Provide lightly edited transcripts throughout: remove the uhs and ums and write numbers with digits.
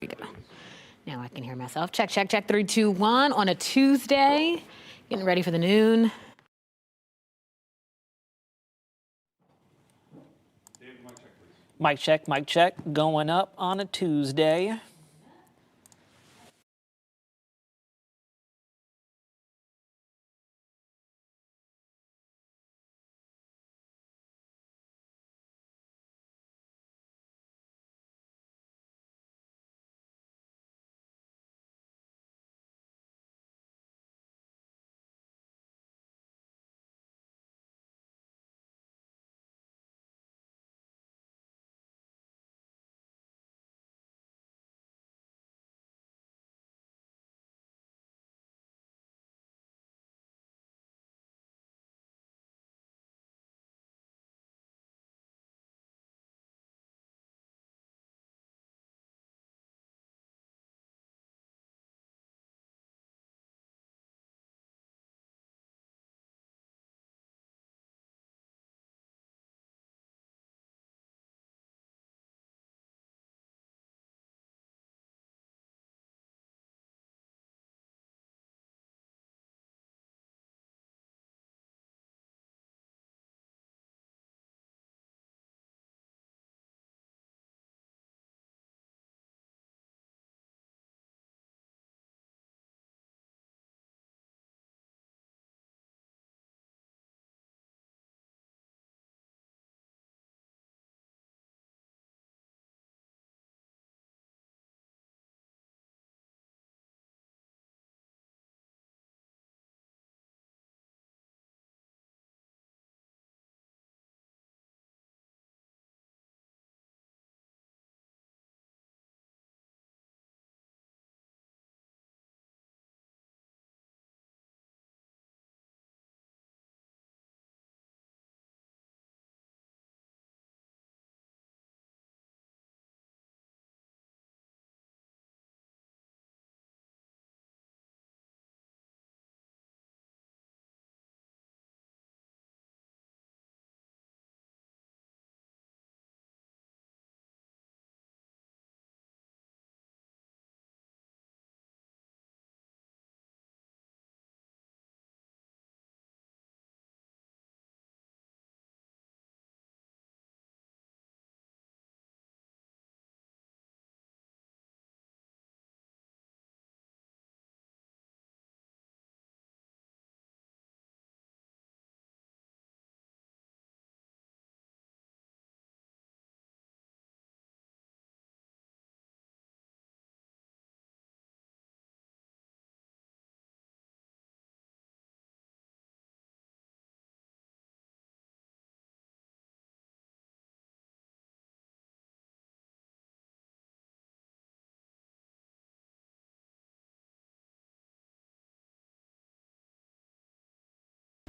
we go. Now I can hear myself. Check, check, check. 3, 2, 1 on a Tuesday. Getting ready for the noon. Mic check, mic check. Going up on a Tuesday.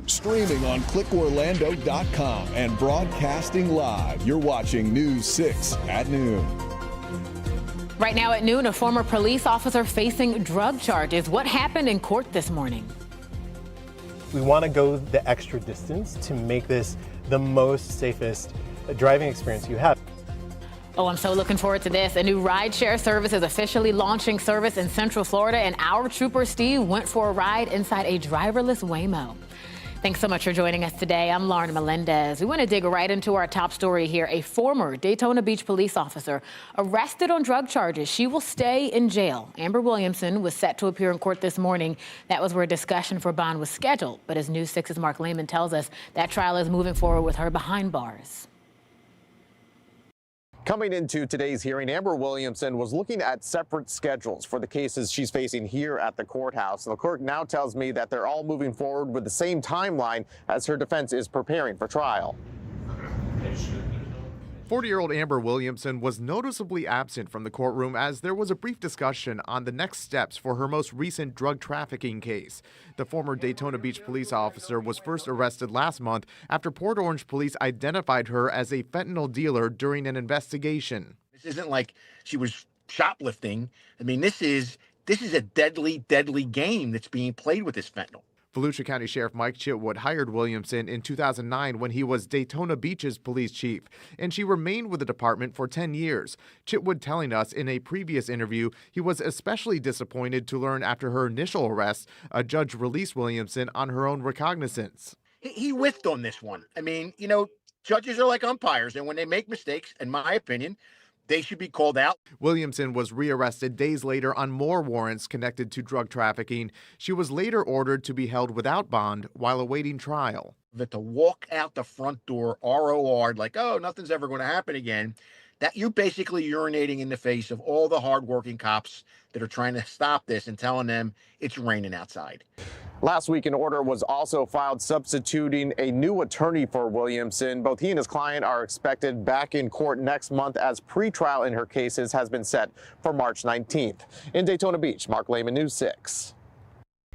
Streaming on clickorlando.com and broadcasting live. You're watching News 6 at noon. Right now at noon, a former police officer facing drug charges. What happened in court this morning? We want to go the extra distance to make this the most safest driving experience you have. Oh, I'm so looking forward to this. A new rideshare service is officially launching service in Central Florida, and our trooper Steve went for a ride inside a driverless Waymo. Thanks so much for joining us today. I'm Lauren Melendez. We want to dig right into our top story here. A former Daytona Beach police officer arrested on drug charges. She will stay in jail. Amber Williamson was set to appear in court this morning. That was where a discussion for bond was scheduled. But as News 6's Mark Lehman tells us, that trial is moving forward with her behind bars. Coming into today's hearing, Amber Williamson was looking at separate schedules for the cases she's facing here at the courthouse. The court now tells me that they're all moving forward with the same timeline as her defense is preparing for trial. 40-year-old Amber Williamson was noticeably absent from the courtroom as there was a brief discussion on the next steps for her most recent drug trafficking case. The former Daytona Beach police officer was first arrested last month after Port Orange police identified her as a fentanyl dealer during an investigation. This isn't like she was shoplifting. I mean, this is a deadly, deadly game that's being played with this fentanyl. Volusia County Sheriff Mike Chitwood hired Williamson in 2009 when he was Daytona Beach's police chief, and she remained with the department for 10 years. Chitwood telling us in a previous interview he was especially disappointed to learn after her initial arrest, a judge released Williamson on her own recognizance. He whiffed on this one. I mean, you know, judges are like umpires, and when they make mistakes, in my opinion, they should be called out. Williamson was rearrested days later on more warrants connected to drug trafficking. She was later ordered to be held without bond while awaiting trial. That to walk out the front door, ROR, like, oh, nothing's ever going to happen again, that you're basically urinating in the face of all the hardworking cops that are trying to stop this and telling them it's raining outside. Last week, an order was also filed substituting a new attorney for Williamson. Both he and his client are expected back in court next month as pretrial in her cases has been set for March 19th. In Daytona Beach, Mark Lehman, News 6.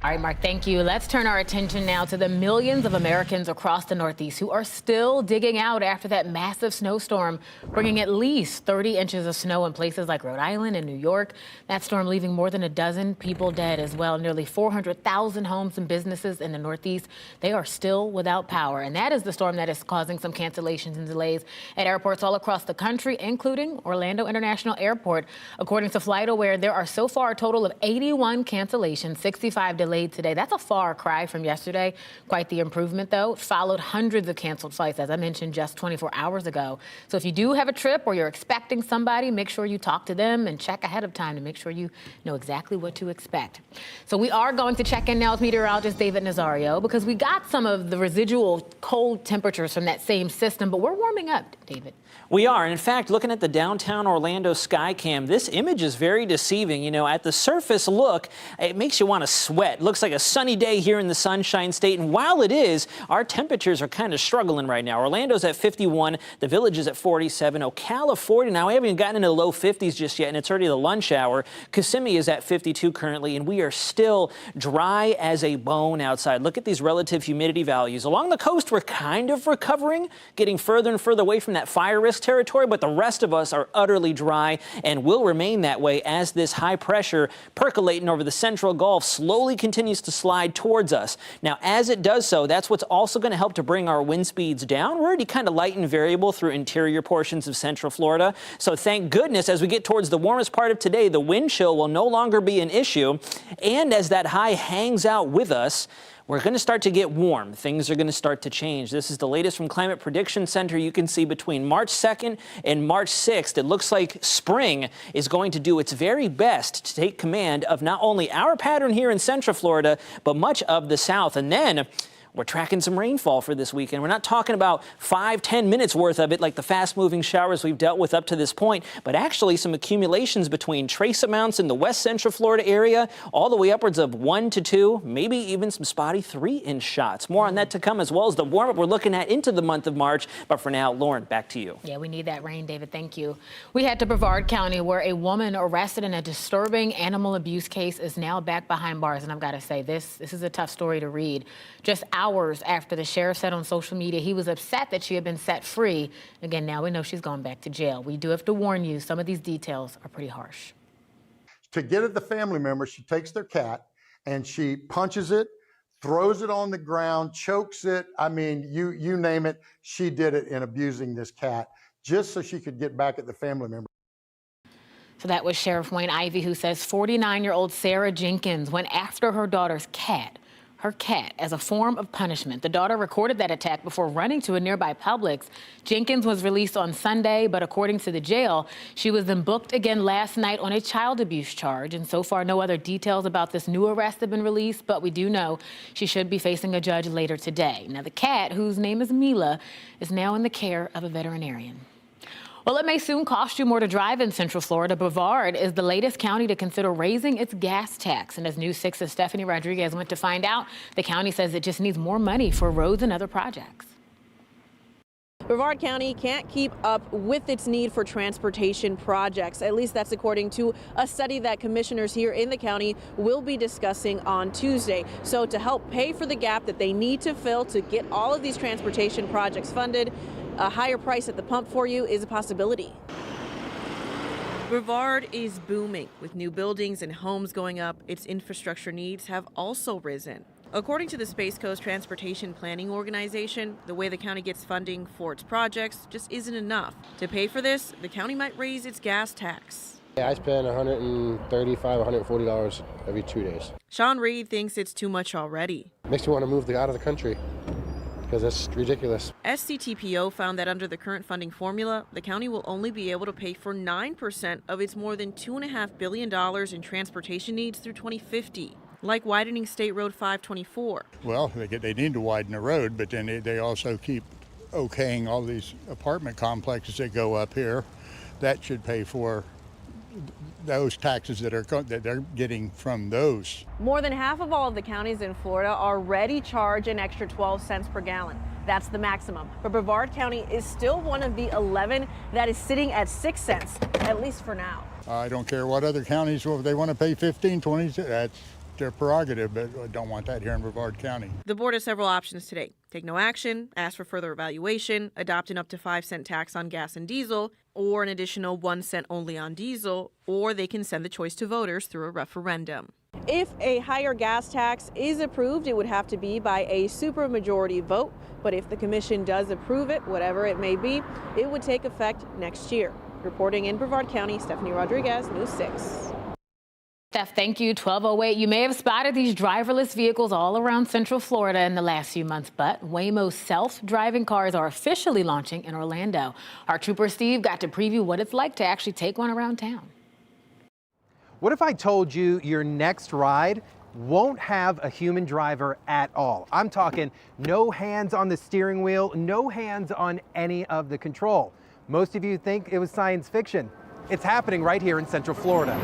All right, Mark, thank you. Let's turn our attention now to the millions of Americans across the Northeast who are still digging out after that massive snowstorm, bringing at least 30 inches of snow in places like Rhode Island and New York. That storm leaving more than a dozen people dead as well. Nearly 400,000 homes and businesses in the Northeast, they are still without power. And that is the storm that is causing some cancellations and delays at airports all across the country, including Orlando International Airport. According to FlightAware, there are so far a total of 81 cancellations, 65 delayed today. That's a far cry from yesterday. Quite the improvement, though. It followed hundreds of canceled flights, as I mentioned, just 24 hours ago. So if you do have a trip or you're expecting somebody, make sure you talk to them and check ahead of time to make sure you know exactly what to expect. So we are going to check in now with meteorologist David Nazario because we got some of the residual cold temperatures from that same system, but we're warming up, David. We are. And in fact, looking at the downtown Orlando sky cam, this image is very deceiving. You know, at the surface look, it makes you want to sweat. It looks like a sunny day here in the Sunshine State. And while it is, our temperatures are kind of struggling right now. Orlando's at 51. The Village is at 47. Ocala, 40. Now, we haven't even gotten into the low 50s just yet, and it's already the lunch hour. Kissimmee is at 52 currently, and we are still dry as a bone outside. Look at these relative humidity values. Along the coast, we're kind of recovering, getting further and further away from that fire risk territory, but the rest of us are utterly dry and will remain that way as this high pressure percolating over the central Gulf slowly continues to slide towards us. Now, as it does so, that's what's also going to help to bring our wind speeds down. We're already kind of light and variable through interior portions of central Florida. So thank goodness as we get towards the warmest part of today, the wind chill will no longer be an issue. And as that high hangs out with us, we're going to start to get warm. Things are going to start to change. This is the latest from Climate Prediction Center. You can see between March 2nd and March 6th, it looks like spring is going to do its very best to take command of not only our pattern here in Central Florida, but much of the South. And then we're tracking some rainfall for this weekend. We're not talking about 5-10 minutes worth of it like the fast-moving showers we've dealt with up to this point, but actually some accumulations between trace amounts in the west central Florida area, all the way upwards of 1 to 2, maybe even some spotty 3-inch shots. More on that to come, as well as the warm-up we're looking at into the month of March. But for now, Lauren, back to you. Yeah, we need that rain, David. Thank you. We head to Brevard County, where a woman arrested in a disturbing animal abuse case is now back behind bars. And I've got to say, this is a tough story to read. Just hours after the sheriff said on social media he was upset that she had been set free. Again, now we know she's gone back to jail. We do have to warn you, some of these details are pretty harsh. To get at the family member, she takes their cat and she punches it, throws it on the ground, chokes it. I mean, you name it, she did it in abusing this cat just so she could get back at the family member. So that was Sheriff Wayne Ivey, who says 49-year-old Sarah Jenkins went after her daughter's cat. Her cat, as a form of punishment. The daughter recorded that attack before running to a nearby Publix. Jenkins was released on Sunday, but according to the jail, she was then booked again last night on a child abuse charge. And so far, no other details about this new arrest have been released, but we do know she should be facing a judge later today. Now, the cat, whose name is Mila, is now in the care of a veterinarian. Well, it may soon cost you more to drive in Central Florida. Brevard is the latest county to consider raising its gas tax. And as News 6's Stephanie Rodriguez went to find out, the county says it just needs more money for roads and other projects. Brevard County can't keep up with its need for transportation projects. At least that's according to a study that commissioners here in the county will be discussing on Tuesday. So to help pay for the gap that they need to fill to get all of these transportation projects funded, a higher price at the pump for you is a possibility. Brevard is booming. With new buildings and homes going up, its infrastructure needs have also risen. According to the Space Coast Transportation Planning Organization, the way the county gets funding for its projects just isn't enough. To pay for this, the county might raise its gas tax. I spend $135, $140 every 2 days. Sean Reed thinks it's too much already. Makes me want to move out of the country because that's ridiculous. SCTPO found that under the current funding formula, the county will only be able to pay for 9% of its more than $2.5 billion in transportation needs through 2050. Like widening State Road 524. Well, they need to widen the road, but then they also keep okaying all these apartment complexes that go up here. That should pay for those taxes that they're getting from those. More than half of all of the counties in Florida already charge an extra 12 cents per gallon. That's the maximum. But Brevard County is still one of the 11 that is sitting at 6 cents, at least for now. I don't care what other counties, if they want to pay 15, 20, that's their prerogative, but I don't want that here in Brevard County. The board has several options today. Take no action, ask for further evaluation, adopt an up to 5-cent tax on gas and diesel, or an additional 1 cent only on diesel, or they can send the choice to voters through a referendum. If a higher gas tax is approved, it would have to be by a supermajority vote. But if the commission does approve it, whatever it may be, it would take effect next year. Reporting in Brevard County, Stephanie Rodriguez, News 6. Steph, thank you. 12:08. You may have spotted these driverless vehicles all around Central Florida in the last few months, but Waymo's self-driving cars are officially launching in Orlando. Our trooper Steve got to preview what it's like to actually take one around town. What if I told you your next ride won't have a human driver at all? I'm talking no hands on the steering wheel, no hands on any of the control. Most of you think it was science fiction. It's happening right here in Central Florida.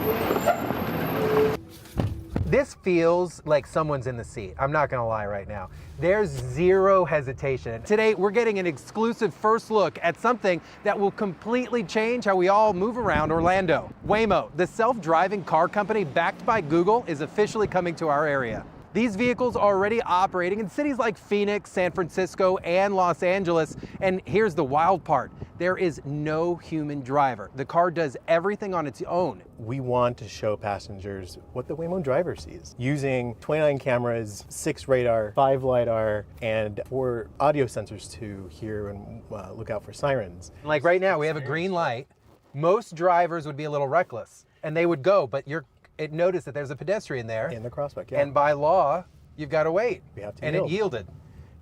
This feels like someone's in the seat. I'm not gonna lie right now. There's zero hesitation. Today, we're getting an exclusive first look at something that will completely change how we all move around Orlando. Waymo, the self-driving car company backed by Google, is officially coming to our area. These vehicles are already operating in cities like Phoenix, San Francisco, and Los Angeles. And here's the wild part. There is no human driver. The car does everything on its own. We want to show passengers what the Waymo driver sees, using 29 cameras, 6 radar, 5 LiDAR, and 4 audio sensors to hear and look out for sirens. Like right now, we have a green light. Most drivers would be a little reckless, and they would go, but it noticed that there's a pedestrian there. In the crosswalk, yeah. And by law, you've got to wait. We have to and yield. It yielded.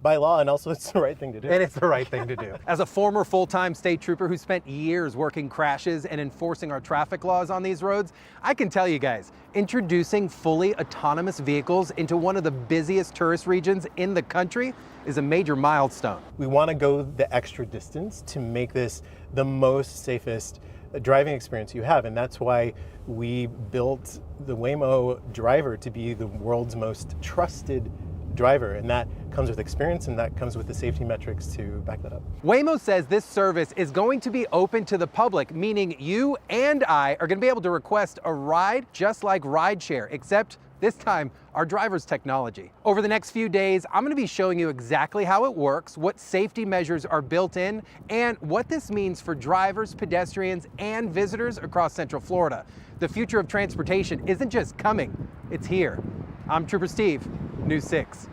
By law, and also it's the right thing to do. And it's the right thing to do. As a former full-time state trooper who spent years working crashes and enforcing our traffic laws on these roads, I can tell you guys, introducing fully autonomous vehicles into one of the busiest tourist regions in the country is a major milestone. We want to go the extra distance to make this the most safest driving experience you have, and that's why we built the Waymo driver to be the world's most trusted driver, and that comes with experience, and that comes with the safety metrics to back that up. Waymo says this service is going to be open to the public, meaning you and I are going to be able to request a ride just like rideshare, except this time our driver's technology. Over the next few days, I'm going to be showing you exactly how it works, what safety measures are built in, and what this means for drivers, pedestrians, and visitors across Central Florida. The future of transportation isn't just coming, it's here. I'm Trooper Steve, News 6.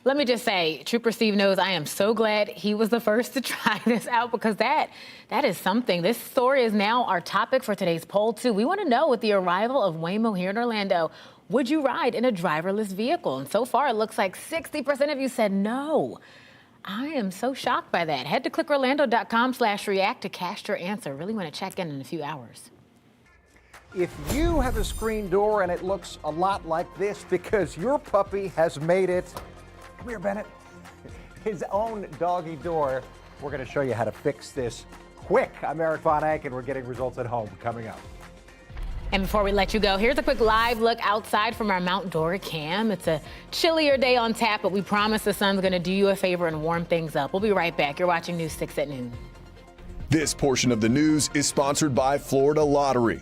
Let me just say, Trooper Steve knows I am so glad he was the first to try this out, because that is something. This story is now our topic for today's poll, too. We want to know, with the arrival of Waymo here in Orlando, would you ride in a driverless vehicle? And so far, it looks like 60% of you said no. I am so shocked by that. Head to clickorlando.com/react to cast your answer. Really want to check in a few hours. If you have a screen door and it looks a lot like this because your puppy has made it, come here, Bennett, his own doggy door, we're going to show you how to fix this quick. I'm Eric Von Eyck, and we're getting results at home coming up. And before we let you go, here's a quick live look outside from our Mount Dora cam. It's a chillier day on tap, but we promise the sun's going to do you a favor and warm things up. We'll be right back. You're watching News 6 at noon. This portion of the news is sponsored by Florida Lottery.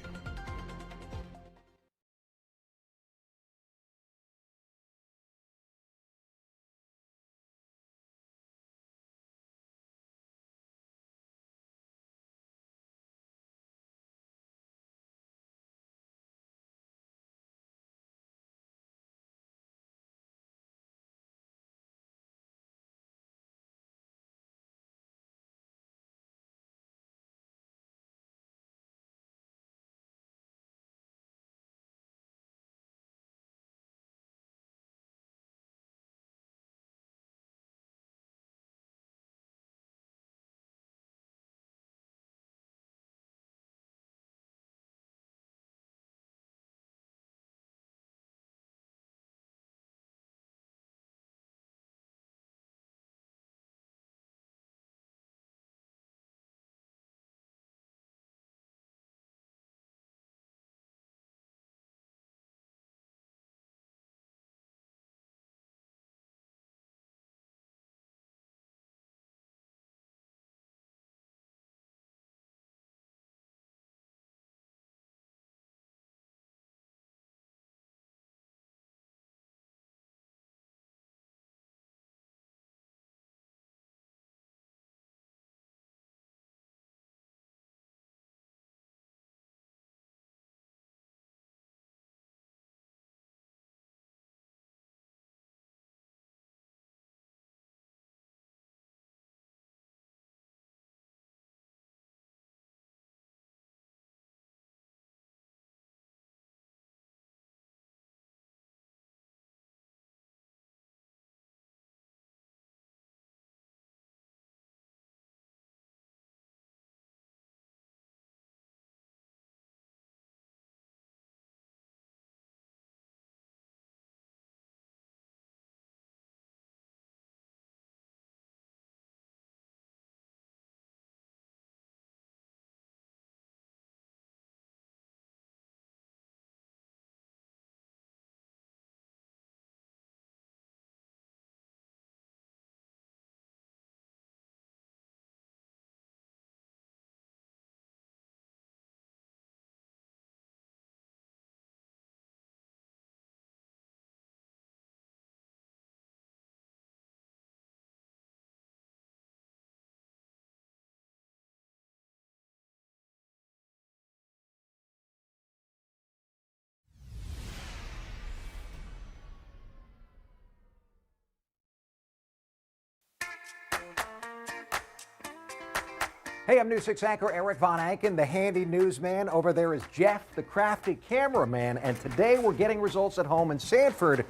Hey, I'm News 6 anchor Eric Von Anken. The handy newsman over there is Jeff, the crafty cameraman. And today we're getting results at home in Sanford,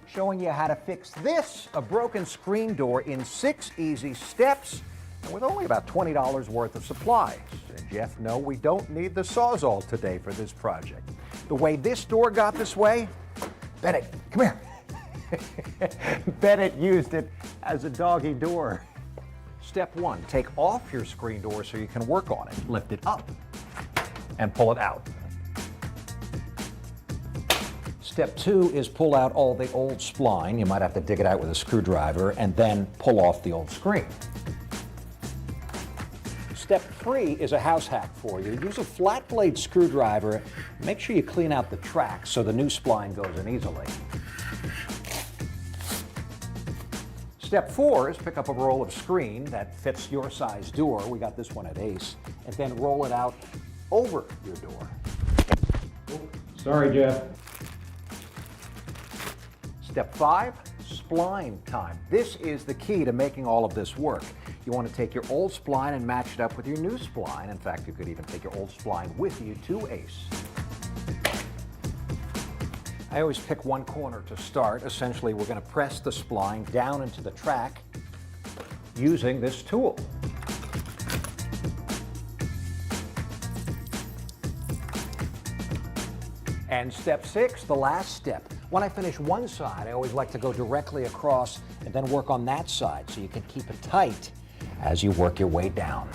showing you how to fix this, a broken screen door, in 6 easy steps with only about $20 worth of supplies. And Jeff, no, we don't need the Sawzall today for this project. The way this door got this way, Bennett, come here. Bennett used it as a doggy door. Step 1, take off your screen door so you can work on it. Lift it up and pull it out. Step 2 is pull out all the old spline. You might have to dig it out with a screwdriver and then pull off the old screen. Step 3 is a house hack for you. Use a flat blade screwdriver. Make sure you clean out the tracks so the new spline goes in easily. Step 4 is pick up a roll of screen that fits your size door. We got this one at Ace. And then roll it out over your door. Sorry, Jeff. Step 5, spline time. This is the key to making all of this work. You want to take your old spline and match it up with your new spline. In fact, you could even take your old spline with you to Ace. I always pick one corner to start. Essentially, we're going to press the spline down into the track using this tool. And step 6, the last step. When I finish one side, I always like to go directly across and then work on that side so you can keep it tight as you work your way down.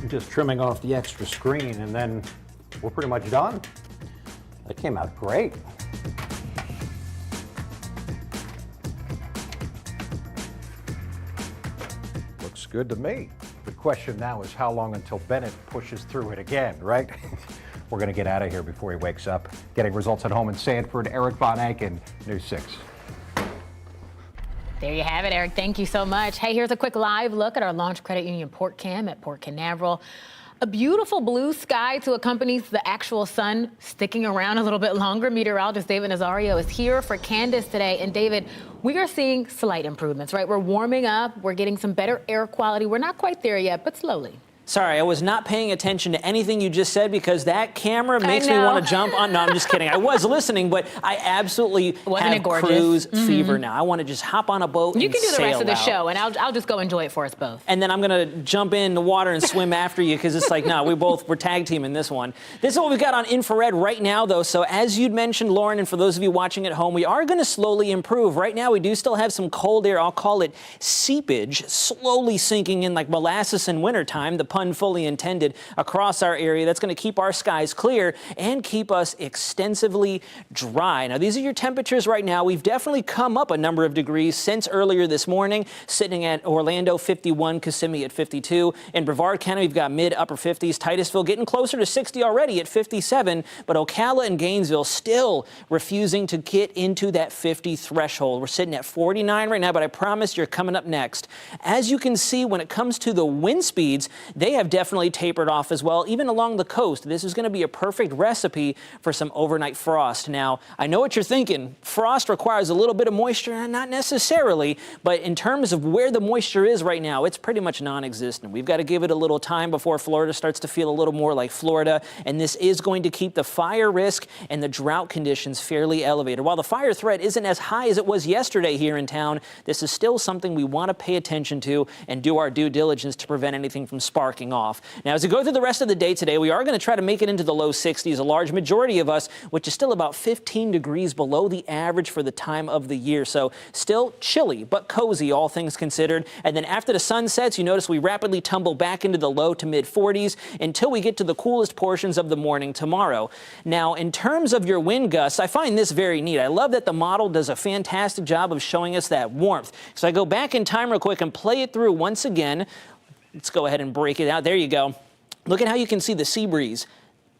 Just trimming off the extra screen and then we're pretty much done. That came out great. Looks good to me. The question now is how long until Bennett pushes through it again, right? We're going to get out of here before he wakes up. Getting results at home in Sanford, Eric Von Anken, News 6. There you have it, Eric. Thank you so much. Hey, here's a quick live look at our Launch Credit Union Port Cam at Port Canaveral. A beautiful blue sky to accompany the actual sun sticking around a little bit longer. Meteorologist David Nazario is here for Candace today. And David, we are seeing slight improvements, right? We're warming up. We're getting some better air quality. We're not quite there yet, but slowly. Sorry, I was not paying attention to anything you just said because that camera makes me want to jump on. No, I'm just kidding. I was listening, but I absolutely have cruise fever now. I want to just hop on a boat and sail out. You can do the rest of the show, and I'll just go enjoy it for us both. And then I'm going to jump in the water and swim after you because it's like, no, we're tag teaming this one. This is what we've got on infrared right now, though. So as you'd mentioned, Lauren, and for those of you watching at home, we are going to slowly improve. Right now, we do still have some cold air. I'll call it seepage, slowly sinking in like molasses in wintertime, the pun fully intended, across our area. That's going to keep our skies clear and keep us extensively dry. Now, these are your temperatures right now. We've definitely come up a number of degrees since earlier this morning, sitting at Orlando 51, Kissimmee at 52. In Brevard County, we've got mid-upper 50s. Titusville getting closer to 60 already at 57, but Ocala and Gainesville still refusing to get into that 50 threshold. We're sitting at 49 right now, but I promise you're coming up next. As you can see, when it comes to the wind speeds, they have definitely tapered off as well, even along the coast. This is going to be a perfect recipe for some overnight frost. Now, I know what you're thinking. Frost requires a little bit of moisture, not necessarily, but in terms of where the moisture is right now, it's pretty much non-existent. We've got to give it a little time before Florida starts to feel a little more like Florida, and this is going to keep the fire risk and the drought conditions fairly elevated. While the fire threat isn't as high as it was yesterday here in town, this is still something we want to pay attention to and do our due diligence to prevent anything from sparking off. Now, as we go through the rest of the day today, we are going to try to make it into the low 60s, a large majority of us, which is still about 15 degrees below the average for the time of the year. So still chilly, but cozy, all things considered. And then after the sun sets, you notice we rapidly tumble back into the low to mid 40s until we get to the coolest portions of the morning tomorrow. Now, in terms of your wind gusts, I find this very neat. I love that the model does a fantastic job of showing us that warmth. So I go back in time real quick and play it through once again. Let's go ahead and break it out. There you go. Look at how you can see the sea breeze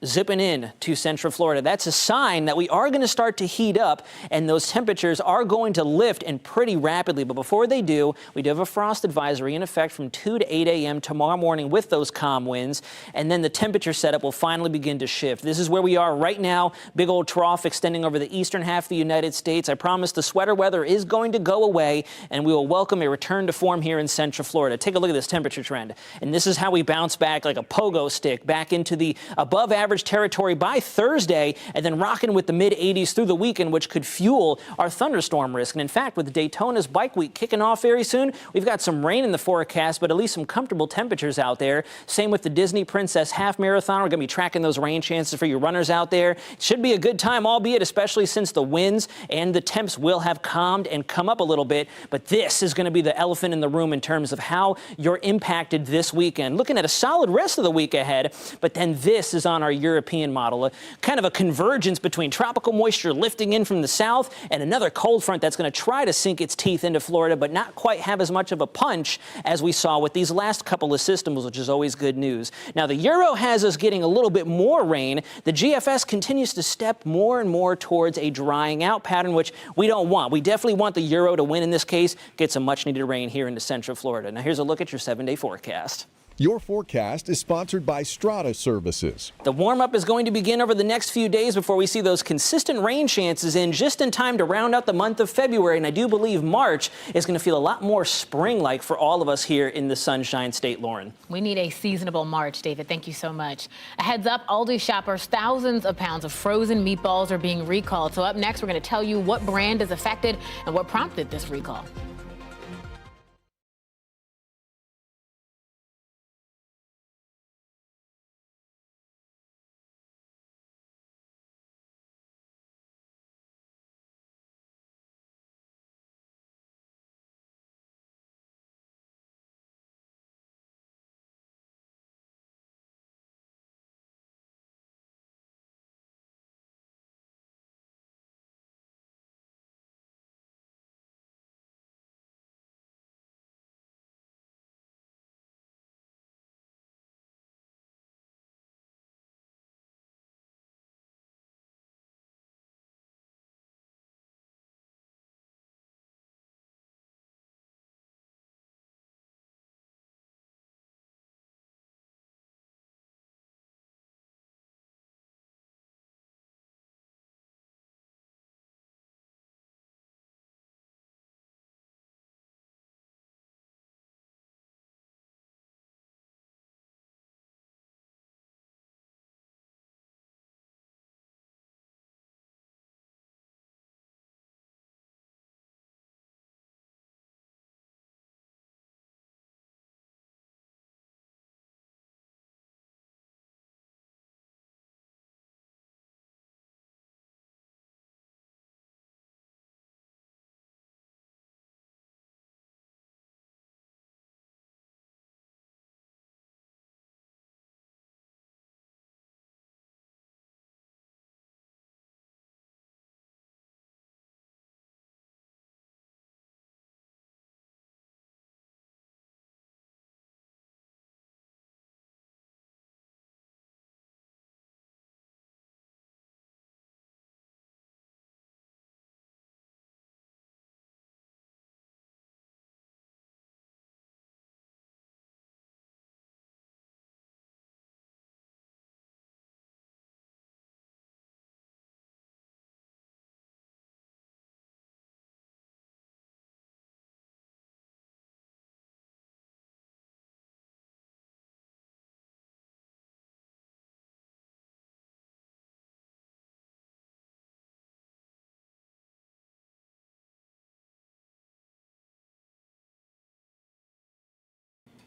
zipping in to Central Florida. That's a sign that we are going to start to heat up, and those temperatures are going to lift and pretty rapidly. But before they do, we do have a frost advisory in effect from 2 to 8 a.m. tomorrow morning with those calm winds, and then the temperature setup will finally begin to shift. This is where we are right now. Big old trough extending over the eastern half of the United States. I promise the sweater weather is going to go away, and we will welcome a return to form here in Central Florida. Take a look at this temperature trend, and this is how we bounce back like a pogo stick back into the above average territory by Thursday, and then rocking with the mid 80s through the weekend, which could fuel our thunderstorm risk. And in fact, with Daytona's Bike Week kicking off very soon, we've got some rain in the forecast, but at least some comfortable temperatures out there. Same with the Disney Princess Half Marathon. We're going to be tracking those rain chances for you runners out there. It should be a good time, albeit especially since the winds and the temps will have calmed and come up a little bit. But this is going to be the elephant in the room in terms of how you're impacted this weekend. Looking at a solid rest of the week ahead, but then this is on our European model, kind of a convergence between tropical moisture lifting in from the south and another cold front that's going to try to sink its teeth into Florida, but not quite have as much of a punch as we saw with these last couple of systems, which is always good news. Now, the Euro has us getting a little bit more rain. The GFS continues to step more and more towards a drying out pattern, which we don't want. We definitely want the Euro to win in this case, get some much needed rain here into Central Florida. Now, here's a look at your 7-day forecast. Your forecast is sponsored by Strata Services. The warm-up is going to begin over the next few days before we see those consistent rain chances in just in time to round out the month of February. And I do believe March is going to feel a lot more spring-like for all of us here in the Sunshine State, Lauren. We need a seasonable March, David. Thank you so much. A heads up, Aldi shoppers, thousands of pounds of frozen meatballs are being recalled. So up next, we're going to tell you what brand is affected and what prompted this recall.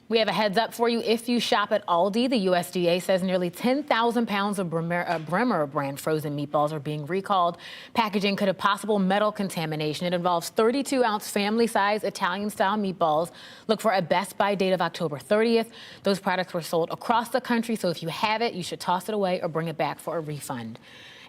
We have a heads up for you. If you shop at Aldi, the USDA says nearly 10,000 pounds of Bremer brand frozen meatballs are being recalled. Packaging could have possible metal contamination. It involves 32-ounce family-size Italian-style meatballs. Look for a Best By date of October 30th. Those products were sold across the country, so if you have it, you should toss it away or bring it back for a refund.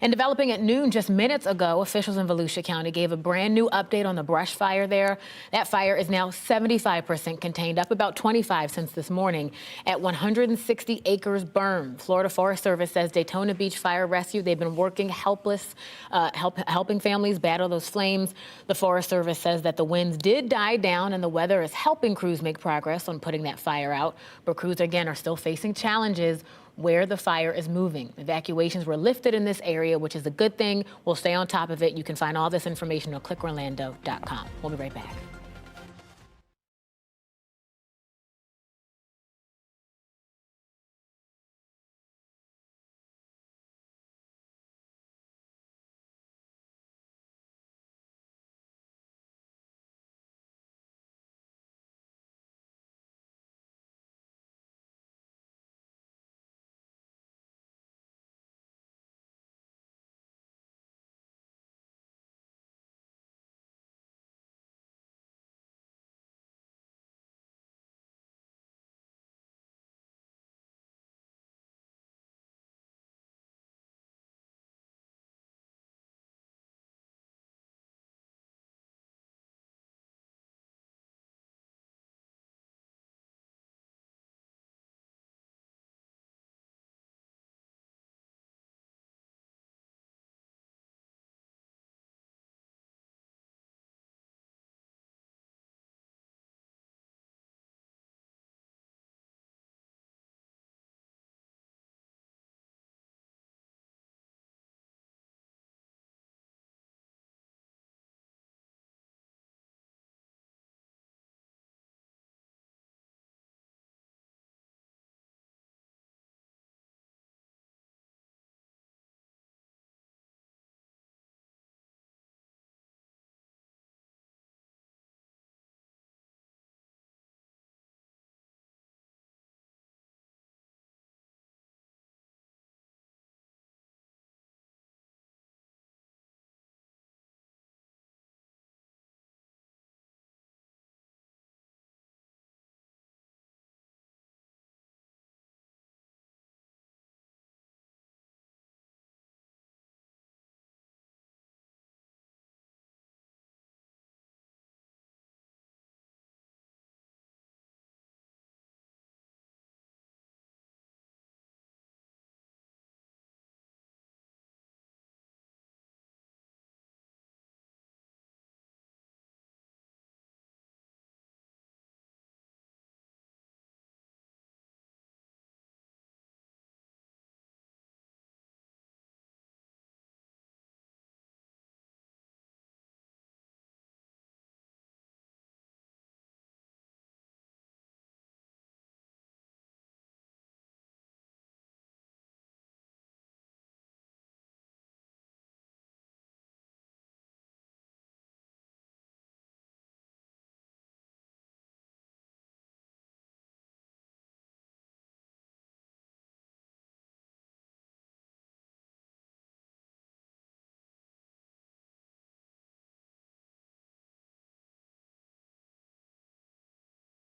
And developing at noon just minutes ago, officials in Volusia County gave a brand new update on the brush fire there. That fire is now 75% contained, up about 25 since this morning, at 160 acres burned. Florida Forest Service says Daytona Beach Fire Rescue, they've been working helping families battle those flames. The Forest Service says that the winds did die down and the weather is helping crews make progress on putting that fire out. But crews, again, are still facing challenges where the fire is moving. Evacuations were lifted in this area, which is a good thing. We'll stay on top of it. You can find all this information on clickorlando.com. We'll be right back.